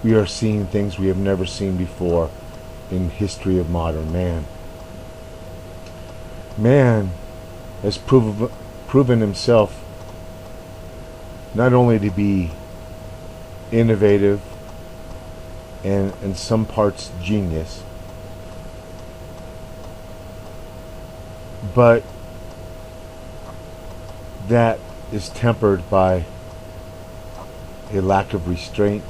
we are seeing things we have never seen before in history of modern man. Man has proven himself not only to be innovative and in some parts genius, but that is tempered by a lack of restraint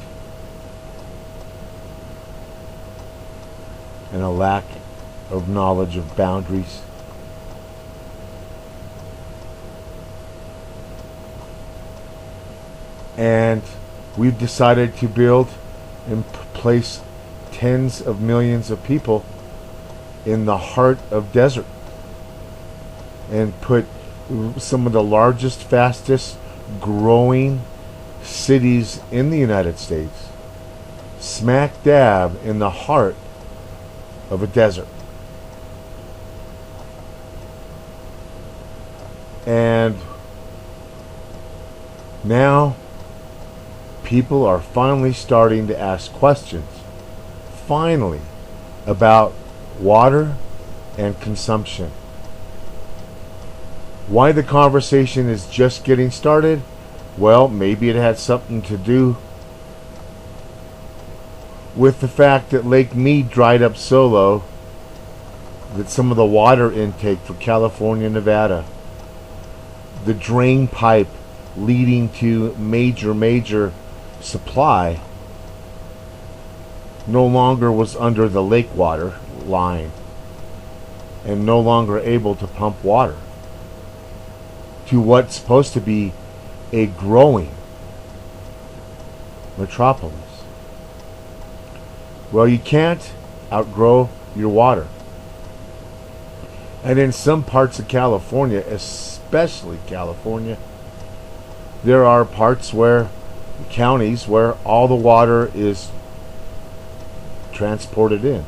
and a lack of knowledge of boundaries. And we've decided to build and place tens of millions of people in the heart of desert and put some of the largest, fastest growing cities in the United States smack dab in the heart of a desert. And now people are finally starting to ask questions, finally, about water and consumption. Why the conversation is just getting started? Well, maybe it had something to do with the fact that Lake Mead dried up so low that some of the water intake for California, Nevada, the drain pipe leading to major supply, no longer was under the lake water line and no longer able to pump water to what's supposed to be a growing metropolis. Well, you can't outgrow your water. And in some parts of California, especially California, there are parts where counties where all the water is transported in.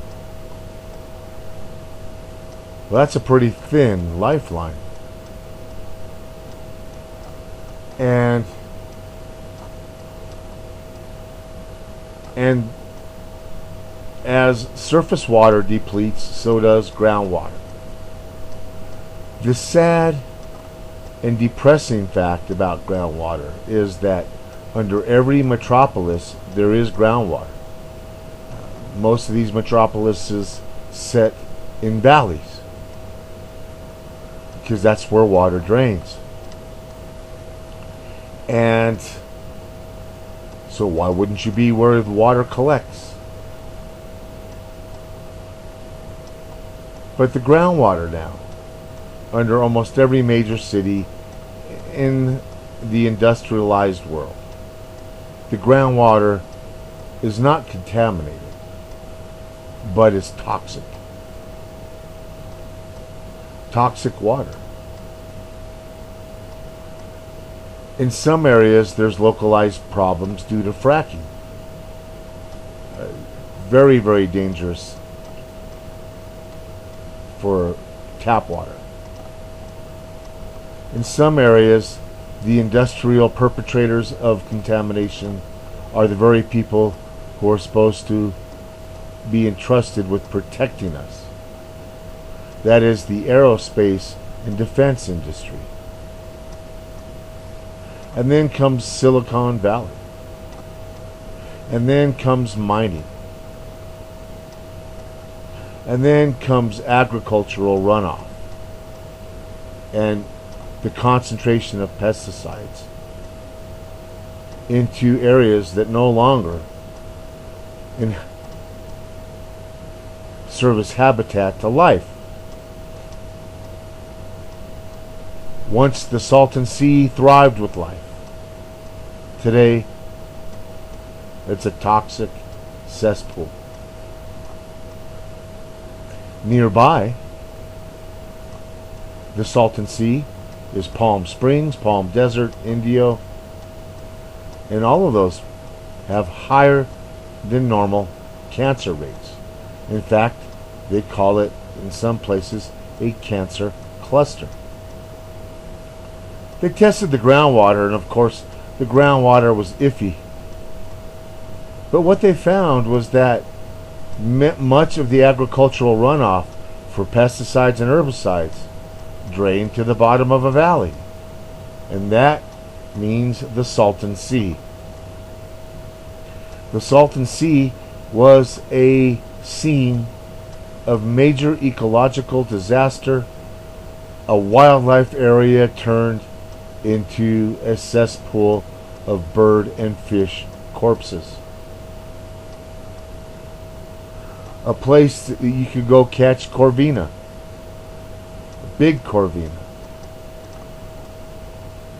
Well, that's a pretty thin lifeline. And as surface water depletes, so does groundwater. The sad and depressing fact about groundwater is that under every metropolis there is groundwater. Most of these metropolises set in valleys because that's where water drains. And so why wouldn't you be where the water collects? But the groundwater now, under almost every major city in the industrialized world, the groundwater is not contaminated, but is toxic. Toxic water. In some areas, there's localized problems due to fracking. Very dangerous for tap water. In some areas, the industrial perpetrators of contamination are the very people who are supposed to be entrusted with protecting us. That is the aerospace and defense industry. And then comes Silicon Valley. And then comes mining. And then comes agricultural runoff. And the concentration of pesticides into areas that no longer serve as habitat to life. Once the Salton Sea thrived with life, today it's a toxic cesspool. Nearby the Salton Sea is Palm Springs, Palm Desert, Indio, and all of those have higher than normal cancer rates. In fact, they call it in some places a cancer cluster. They tested the groundwater, and of course the groundwater was iffy. But what they found was that much of the agricultural runoff for pesticides and herbicides drained to the bottom of a valley. And that means the Salton Sea. The Salton Sea was a scene of major ecological disaster, a wildlife area turned into a cesspool of bird and fish corpses. A place that you could go catch corvina, big corvina,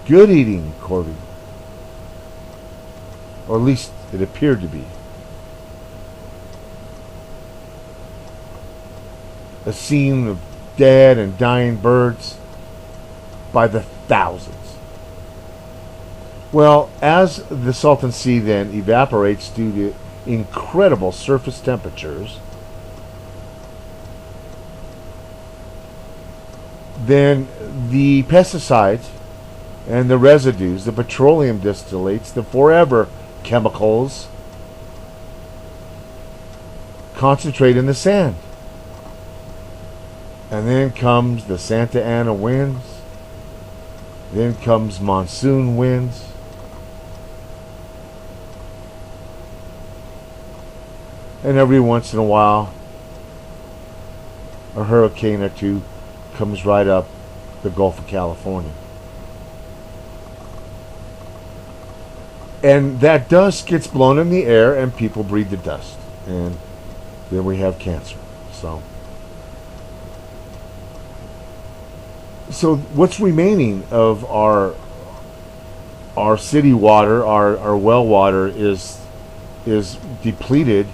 good eating corvina, or at least it appeared to be. A scene of dead and dying birds by the thousands. Well, as the Salton Sea then evaporates due to incredible surface temperatures, then the pesticides and the residues, the petroleum distillates, the forever chemicals concentrate in the sand. And then comes the Santa Ana winds. Then comes monsoon winds. And every once in a while, a hurricane or two comes right up the Gulf of California. And that dust gets blown in the air and people breathe the dust. And then we have cancer. So what's remaining of our city water, our well water is depleted.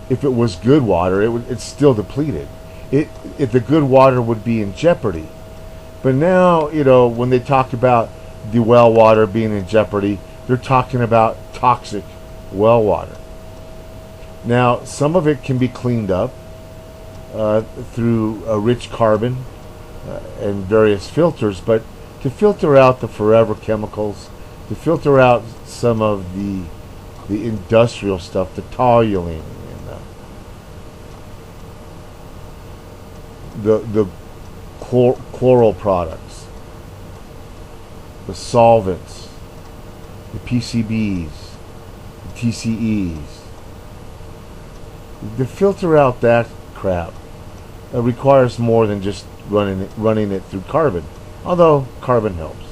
If it was good water, it's still depleted. If the good water would be in jeopardy. But now, when they talk about the well water being in jeopardy, they're talking about toxic well water. Now, some of it can be cleaned up through a rich carbon and various filters, but to filter out the forever chemicals, to filter out some of the industrial stuff, the toluene and the chloral products, the solvents, the PCBs, the TCEs, to filter out that crap requires more than just running it through carbon, although carbon helps.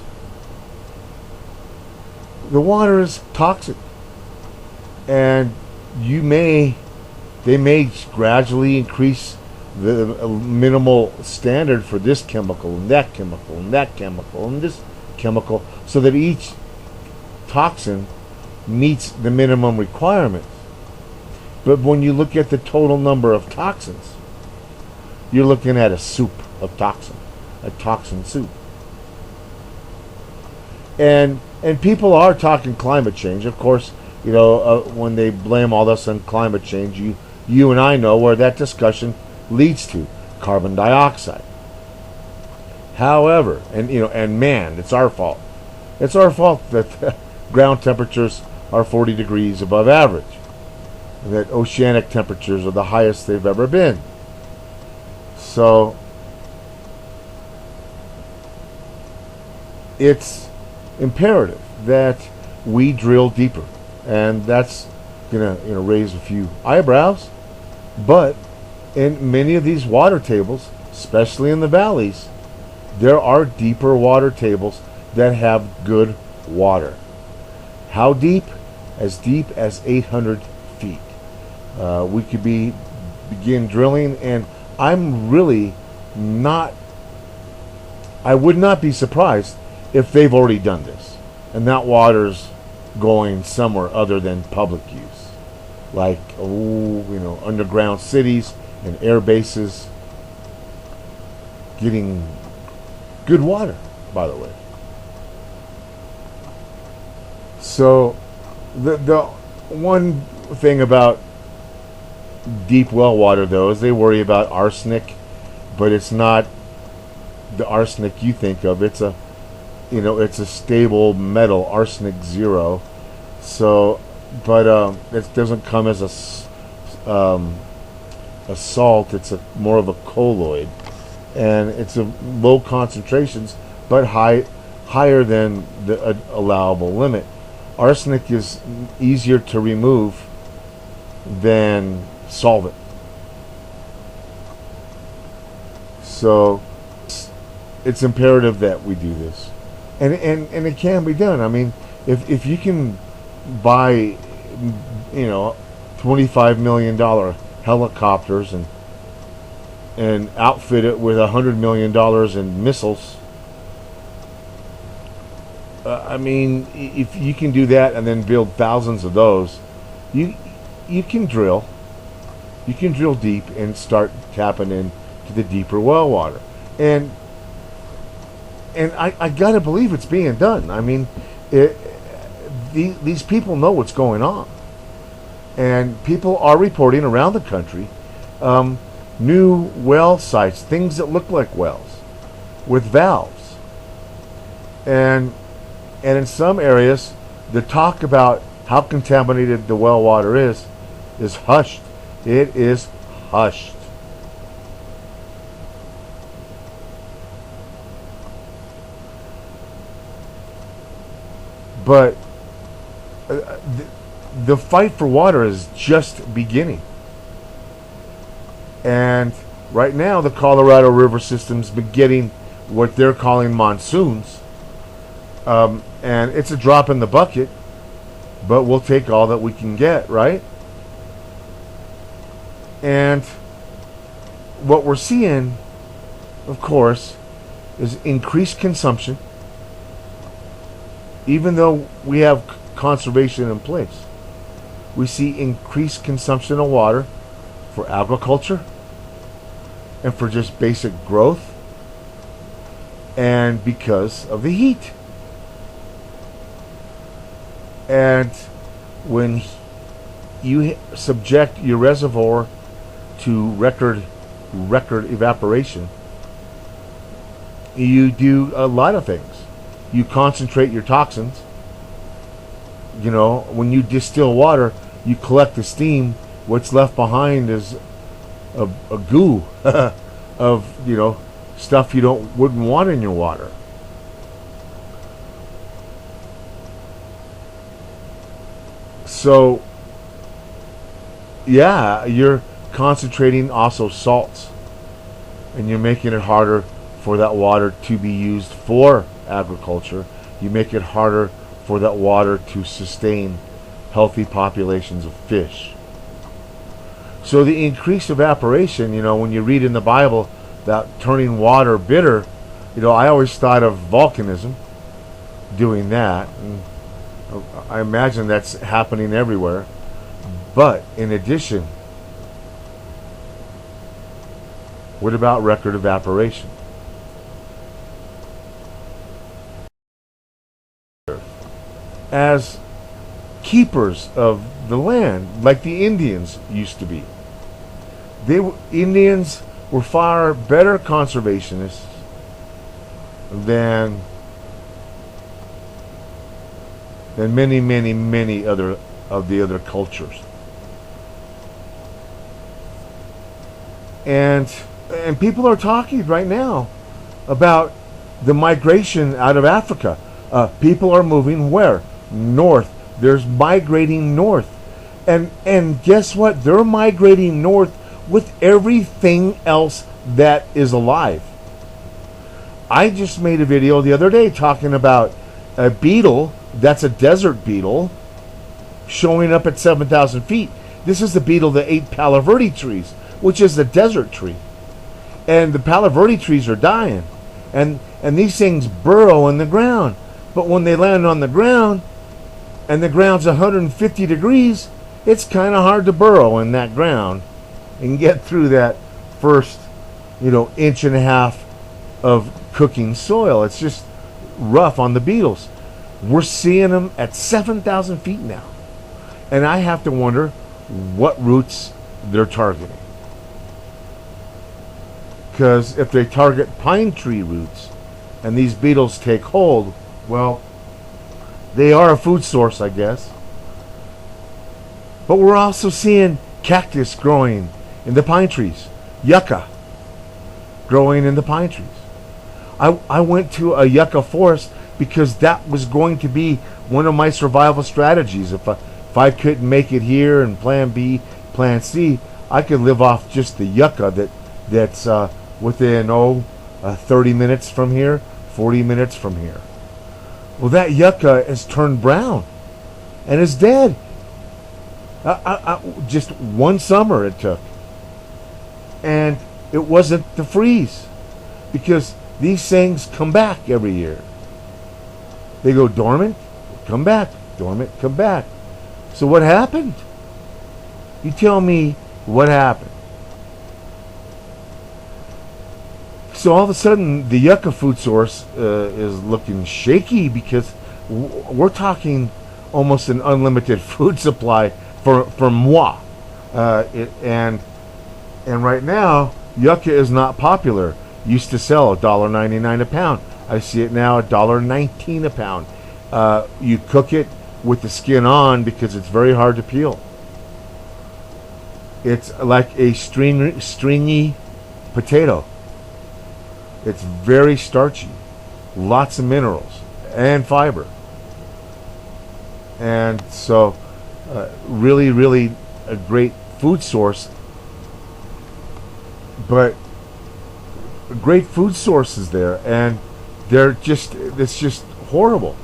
The water is toxic, and they may gradually increase the minimal standard for this chemical and that chemical and that chemical and this chemical, so that each toxin meets the minimum requirements. But when you look at the total number of toxins, you're looking at a soup of toxin, a toxin soup. And people are talking climate change. Of course, when they blame all this on climate change, you and I know where that discussion leads to: carbon dioxide. However, and man, it's our fault. It's our fault that ground temperatures are 40 degrees above average, and that oceanic temperatures are the highest they've ever been. So it's imperative that we drill deeper, and that's gonna raise a few eyebrows. But in many of these water tables, especially in the valleys, there are deeper water tables that have good water. How deep? As deep as 800 feet. We could begin drilling, and I'm really not. I would not be surprised if they've already done this, and that water's going somewhere other than public use, like underground cities and air bases, getting good water, by the way. So the one thing about deep well water, though, is they worry about arsenic, but it's not the arsenic you think of. It's a stable metal, arsenic 0. So but it doesn't come as a salt. It's more of a colloid, and it's a low concentrations, but higher than the allowable limit. Arsenic is easier to remove than solvent. So it's imperative that we do this, and it can be done. I mean, if you can buy, $25 million helicopters and outfit it with $100 million in missiles. I mean, if you can do that and then build thousands of those, you can drill. You can drill deep and start tapping into the deeper well water, and I gotta believe it's being done. I mean, these people know what's going on, and people are reporting around the country new well sites, things that look like wells with valves, and in some areas, the talk about how contaminated the well water is hushed. It is hushed. But the fight for water is just beginning. And right now, the Colorado River system's been getting what they're calling monsoons. And it's a drop in the bucket, but we'll take all that we can get, right? And what we're seeing, of course, is increased consumption, even though we have conservation in place. We see increased consumption of water for agriculture and for just basic growth, and because of the heat. And when you subject your reservoir to record evaporation, you do a lot of things. You concentrate your toxins. When you distill water, you collect the steam. What's left behind is a goo of stuff you wouldn't want in your water. So yeah, you're concentrating also salts, and you're making it harder for that water to be used for agriculture. You make it harder for that water to sustain healthy populations of fish. So the increased evaporation, when you read in the Bible that turning water bitter, I always thought of volcanism doing that. And I imagine that's happening everywhere. But in addition, what about record evaporation? As keepers of the land, like the Indians used to be. Indians were far better conservationists than many, many, many other of the other cultures. And people are talking right now about the migration out of Africa. People are moving where? North. There's migrating north. And guess what? They're migrating north with everything else that is alive. I just made a video the other day talking about a beetle that's a desert beetle showing up at 7,000 feet. This is the beetle that ate Palo Verde trees, which is the desert tree. And the Palo Verde trees are dying. And these things burrow in the ground. But when they land on the ground, and the ground's 150 degrees, it's kind of hard to burrow in that ground and get through that first, inch and a half of cooking soil. It's just rough on the beetles. We're seeing them at 7,000 feet now. And I have to wonder what roots they're targeting. Because if they target pine tree roots and these beetles take hold, well, they are a food source, I guess. But we're also seeing cactus growing in the pine trees, yucca growing in the pine trees. I went to a yucca forest because that was going to be one of my survival strategies. If I couldn't make it here and plan B, plan C, I could live off just the yucca that's within 30 minutes from here, 40 minutes from here. Well, that yucca has turned brown and is dead. Just one summer it took. And it wasn't the freeze, because these things come back every year. They go dormant, come back, dormant, come back. So what happened? You tell me what happened. So all of a sudden, the yucca food source is looking shaky, because we're talking almost an unlimited food supply for moi. And right now, yucca is not popular. Used to sell $1.99 a pound. I see it now $1.19 a pound. You cook it with the skin on because it's very hard to peel. It's like a stringy potato. It's very starchy, lots of minerals and fiber, and so really, really a great food source. But great food sources there, and it's just horrible.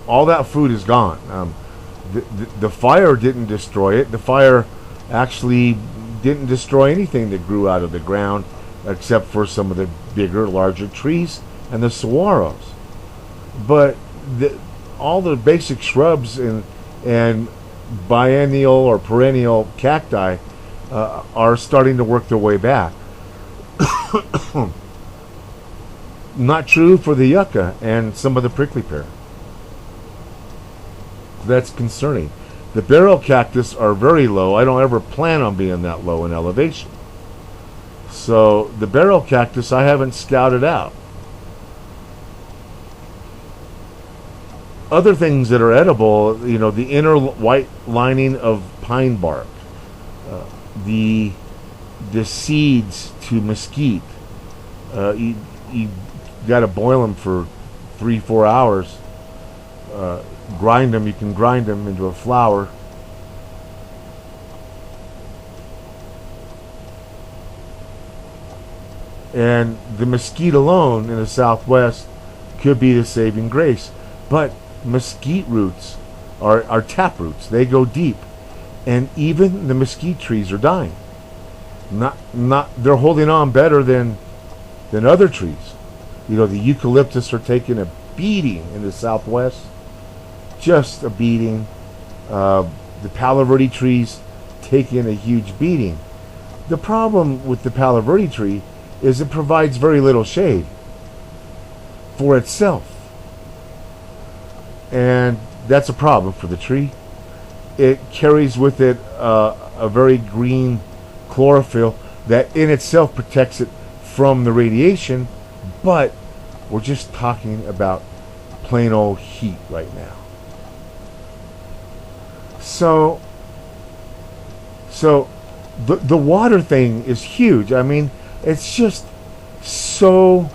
All that food is gone. The fire didn't destroy it. The fire actually didn't destroy anything that grew out of the ground, except for some of the bigger, larger trees and the saguaros. But all the basic shrubs and biennial or perennial cacti are starting to work their way back. Not true for the yucca and some of the prickly pear. That's concerning. The barrel cactus are very low. I don't ever plan on being that low in elevation. So the barrel cactus I haven't scouted out. Other things that are edible, the inner white lining of pine bark, the seeds to mesquite. You got to boil them for 3-4 hours. Grind them. You can grind them into a flour. And the mesquite alone in the Southwest could be the saving grace. But mesquite roots are tap roots. They go deep, and even the mesquite trees are dying. They're holding on better than other trees. The eucalyptus are taking a beating in the Southwest, just a beating. The Palo Verde trees taking a huge beating. The problem with the Palo Verde tree is it provides very little shade for itself, and that's a problem for the tree. It carries with it a very green chlorophyll that in itself protects it from the radiation, but we're just talking about plain old heat right now. So the water thing is huge. I mean, it's just so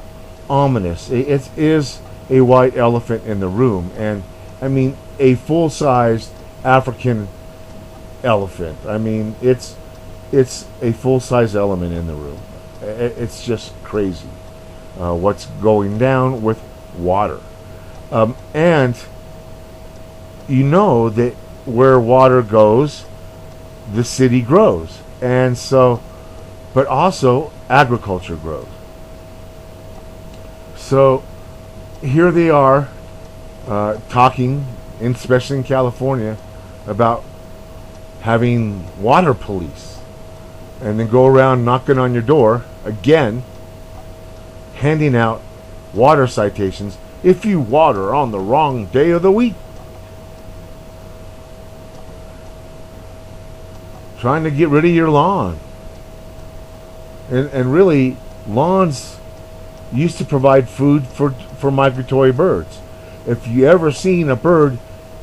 ominous. It is a white elephant in the room, and I mean a full-sized African elephant. I mean it's a full-size element in the room. It's just crazy what's going down with water, and that where water goes, the city grows, and so, but also agriculture grows. So here they are talking, especially in California, about having water police, and then go around knocking on your door again, handing out water citations if you water on the wrong day of the week. Trying to get rid of your lawn. And really, lawns used to provide food for migratory birds. If you ever seen a bird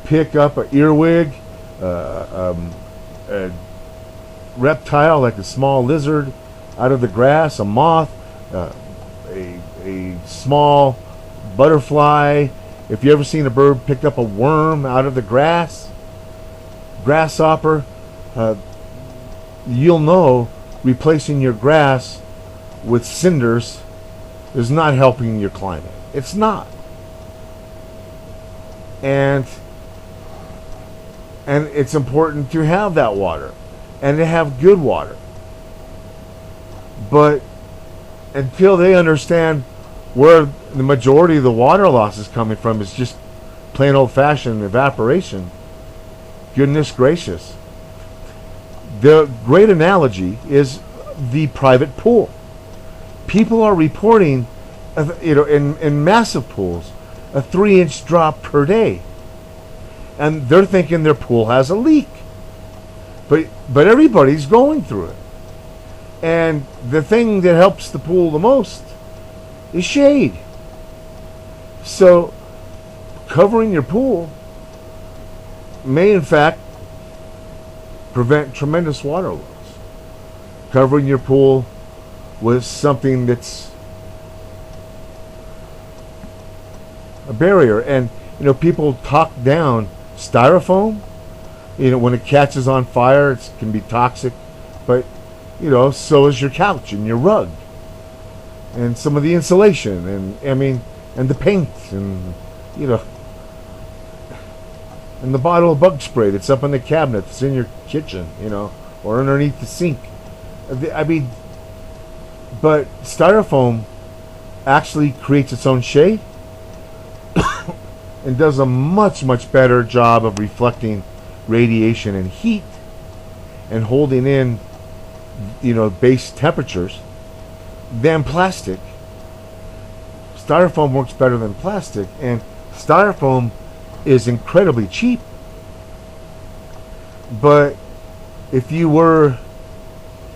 pick up an earwig a reptile like a small lizard out of the grass, a moth, a small butterfly. If you ever seen a bird pick up a worm out of the grass, grasshopper, you'll know replacing your grass with cinders is not helping your climate. It's not. And it's important to have that water and to have good water. But until they understand where the majority of the water loss is coming from is just plain old-fashioned evaporation, goodness gracious. The great analogy is the private pool. People are reporting, in massive pools, a 3-inch drop per day. And they're thinking their pool has a leak. But everybody's going through it. And the thing that helps the pool the most is shade. So covering your pool may in fact prevent tremendous water loss. Covering your pool with something that's a barrier. And people talk down styrofoam. When it catches on fire, it can be toxic. But so is your couch and your rug, and some of the insulation, and the paint, and and the bottle of bug spray that's up in the cabinet that's in your kitchen, or underneath the sink. But styrofoam actually creates its own shade and does a much, much better job of reflecting radiation and heat and holding in, base temperatures than plastic. Styrofoam works better than plastic, and styrofoam is incredibly cheap. But if you were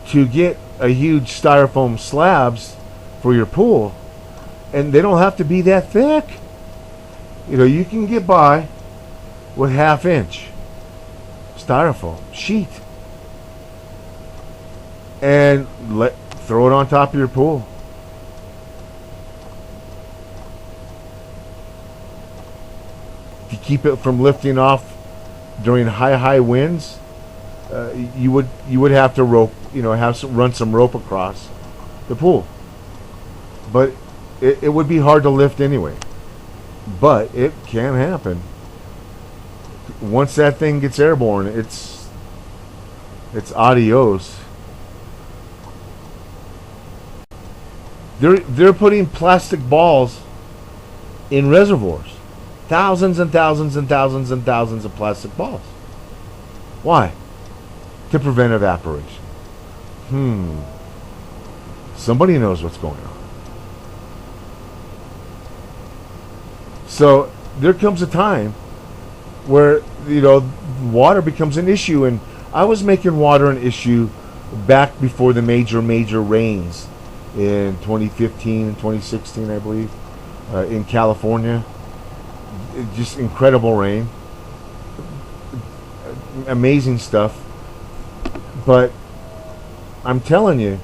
to get a huge styrofoam slabs for your pool, and they don't have to be that thick, you can get by with 1/2 inch styrofoam sheet and throw it on top of your pool. To keep it from lifting off during high winds, you would have to run some rope across the pool. But it would be hard to lift anyway. But it can happen. Once that thing gets airborne, it's adios. They're putting plastic balls in reservoirs. Thousands and thousands and thousands and thousands of plastic balls. Why? To prevent evaporation. Somebody knows what's going on. So there comes a time where water becomes an issue, and I was making water an issue back before the major rains in 2015 and 2016, I believe, in California. Just incredible rain, amazing stuff. But I'm telling you,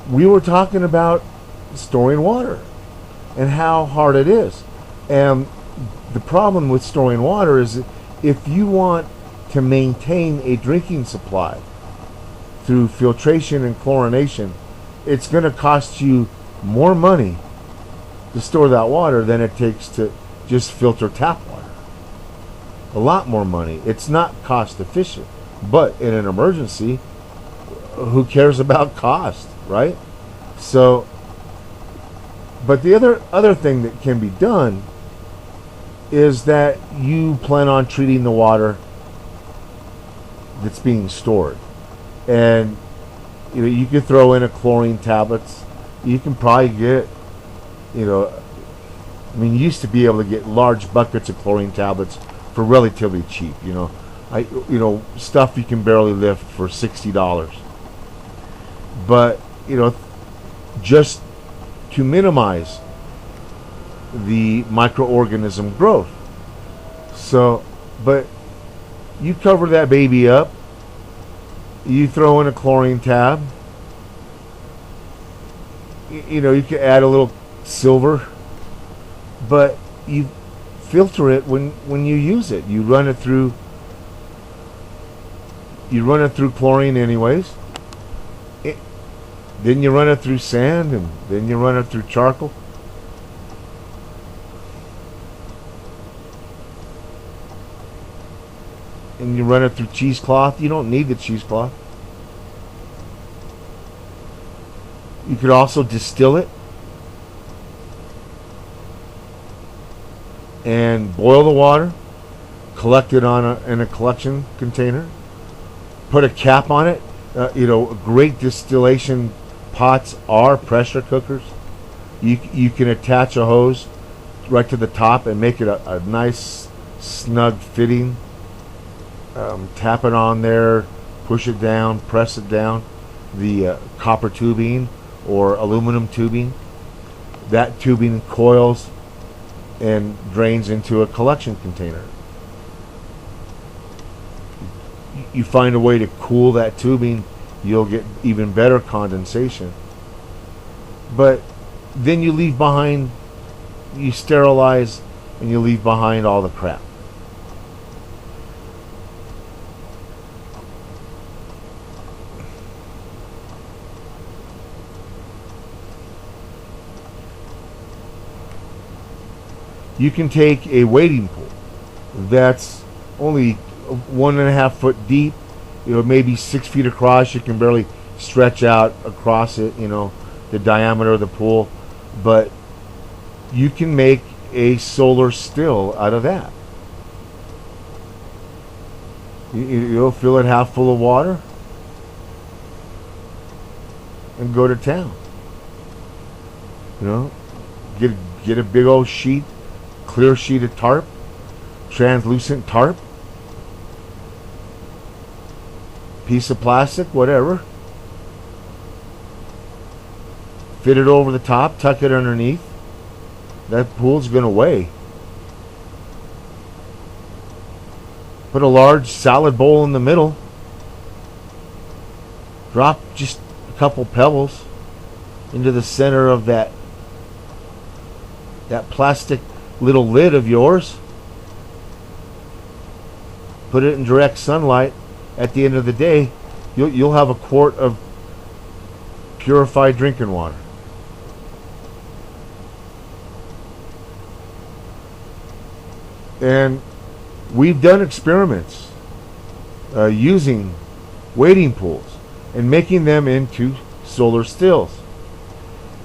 we were talking about storing water and how hard it is. And the problem with storing water is that if you want to maintain a drinking supply through filtration and chlorination, it's going to cost you more money to store that water than it takes to just filter tap water. A lot more money. It's not cost efficient. But in an emergency, who cares about cost, right? So, but the other thing that can be done is that you plan on treating the water that's being stored. And you could throw in a chlorine tablets. You can probably get, you used to be able to get large buckets of chlorine tablets for relatively cheap. Stuff you can barely lift for $60. But just to minimize the microorganism growth. So, but You cover that baby up. You throw in a chlorine tab. You know, you can add a little silver, but you filter it when you use it. You run it through chlorine anyways. Then you run it through sand, and then you run it through charcoal. And you run it through cheesecloth. You don't need the cheesecloth. You could also distill it and boil the water, collect it in a collection container, put a cap on it. Great distillation pots are pressure cookers. You can attach a hose right to the top and make it a nice snug fitting. Tap it on there, push it down, press it down. The copper tubing or aluminum tubing. That tubing coils and drains into a collection container. You find a way to cool that tubing, you'll get even better condensation. But then you sterilize and you leave behind all the crap. You can take a wading pool that's only 1.5 foot deep, maybe 6 feet across. You can barely stretch out across it, the diameter of the pool, but you can make a solar still out of that. You'll fill it half full of water and go to town. Get a big old sheet, clear sheet of tarp, translucent tarp, piece of plastic, whatever. Fit it over the top, tuck it underneath. That pool's going to weigh. Put a large salad bowl in the middle. Drop just a couple pebbles into the center of that plastic little lid of yours. Put it in direct sunlight. At the end of the day, you'll have a quart of purified drinking water. And we've done experiments using wading pools and making them into solar stills.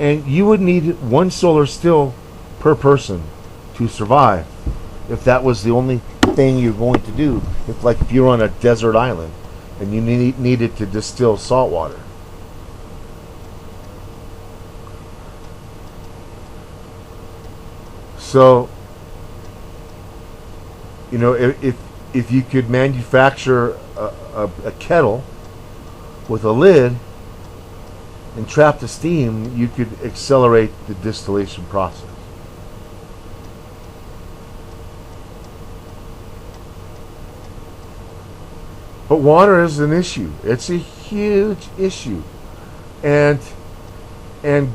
And you would need one solar still per person to survive if that was the only thing you're going to do. If you're on a desert island and you needed to distill salt water. So, if you could manufacture a kettle with a lid and trap the steam, you could accelerate the distillation process. But water is an issue. It's a huge issue. And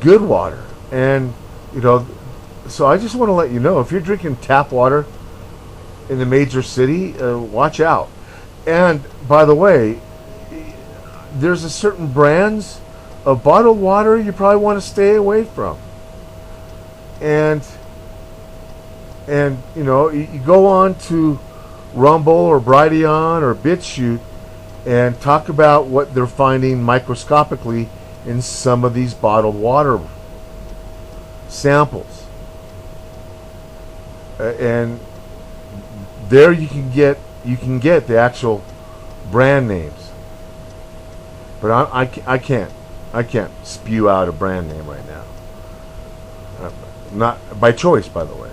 good water. And, so I just want to let you know, if you're drinking tap water in the major city, watch out. And, by the way, there's a certain brands of bottled water you probably want to stay away from. And you go on to Rumble or Brighteon or BitChute and talk about what they're finding microscopically in some of these bottled water samples. And there you can get the actual brand names. But I can't spew out a brand name right now. Not by choice, by the way.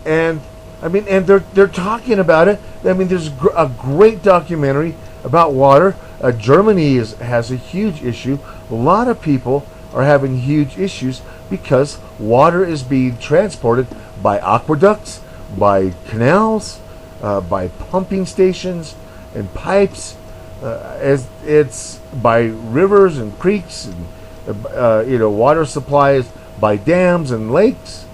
And they're talking about it. There's a great documentary about water. Germany has a huge issue. A lot of people are having huge issues because water is being transported by aqueducts, by canals, by pumping stations and pipes, as it's by rivers and creeks and water supplies by dams and lakes.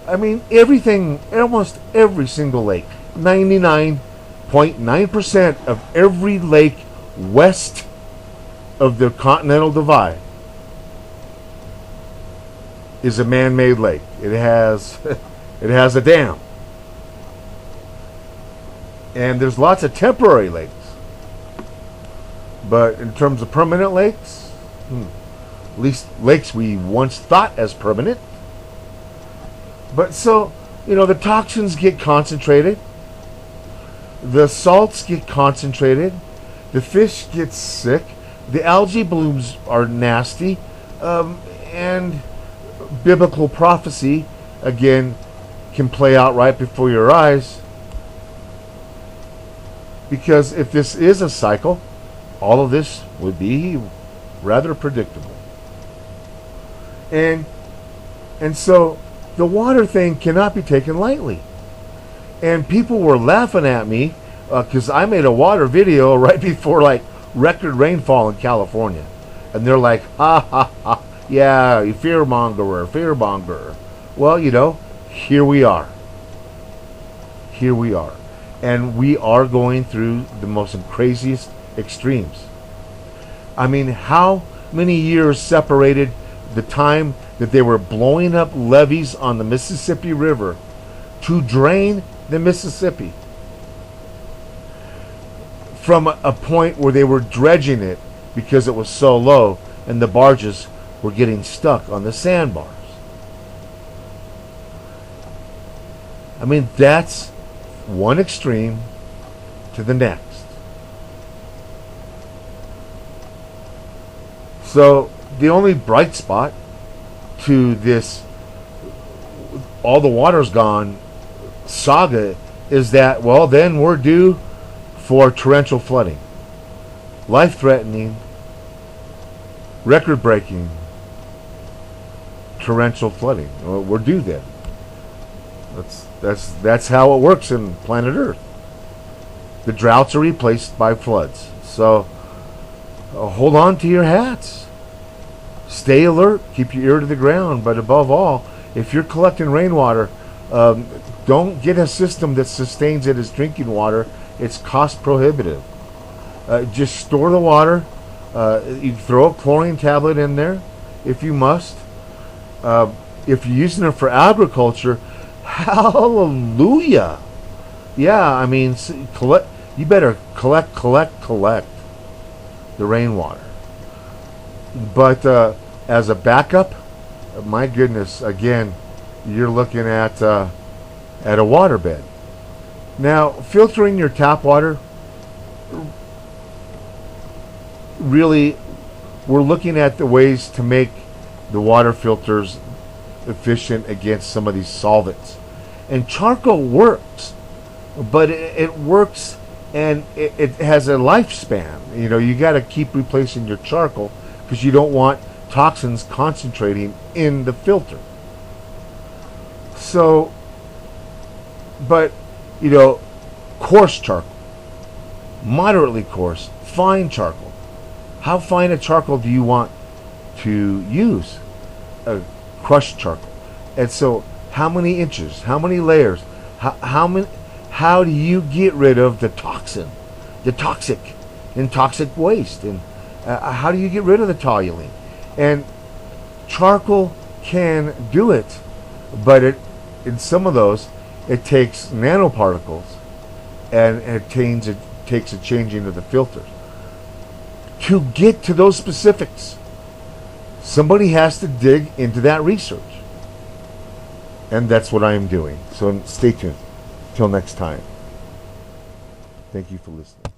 I mean, everything, almost every single lake, 99.9% of every lake west of the Continental Divide is a man-made lake. It has it has a dam. And there's lots of temporary lakes. But in terms of permanent lakes, at least lakes we once thought as permanent. But so, the toxins get concentrated. The salts get concentrated. The fish gets sick. The algae blooms are nasty. And biblical prophecy, again, can play out right before your eyes. Because if this is a cycle, all of this would be rather predictable. And so the water thing cannot be taken lightly. And people were laughing at me because I made a water video right before record rainfall in California. And they're like, ha ha ha, yeah, you fearmonger. Well, here we are. Here we are. And we are going through the most craziest extremes. I mean, how many years separated the time that they were blowing up levees on the Mississippi River to drain the Mississippi from a point where they were dredging it because it was so low and the barges were getting stuck on the sandbars. I mean, that's one extreme to the next. So the only bright spot to this all the water's gone saga is that, well, then we're due for torrential flooding. Life-threatening, record-breaking torrential flooding. Well, we're due then. That's how it works in planet Earth. The droughts are replaced by floods. So hold on to your hats. Stay alert. Keep your ear to the ground. But above all, if you're collecting rainwater, don't get a system that sustains it as drinking water. It's cost prohibitive. Just store the water. You throw a chlorine tablet in there if you must. If you're using it for agriculture, hallelujah. Yeah, I mean, you better collect the rainwater. But as a backup, my goodness, again, you're looking at a waterbed. Now, filtering your tap water, really, we're looking at the ways to make the water filters efficient against some of these solvents. And charcoal works, but it works and it has a lifespan. You got to keep replacing your charcoal because you don't want toxins concentrating in the filter. So, but, coarse charcoal, moderately coarse, fine charcoal. How fine a charcoal do you want to use? Crushed charcoal. And so, how many inches? How many layers? How do you get rid of the toxin, the toxic waste? And how do you get rid of the toluene? And charcoal can do it, but in some of those, it takes nanoparticles, and it takes a changing of the filters. To get to those specifics, somebody has to dig into that research. And that's what I am doing. So stay tuned. Till next time. Thank you for listening.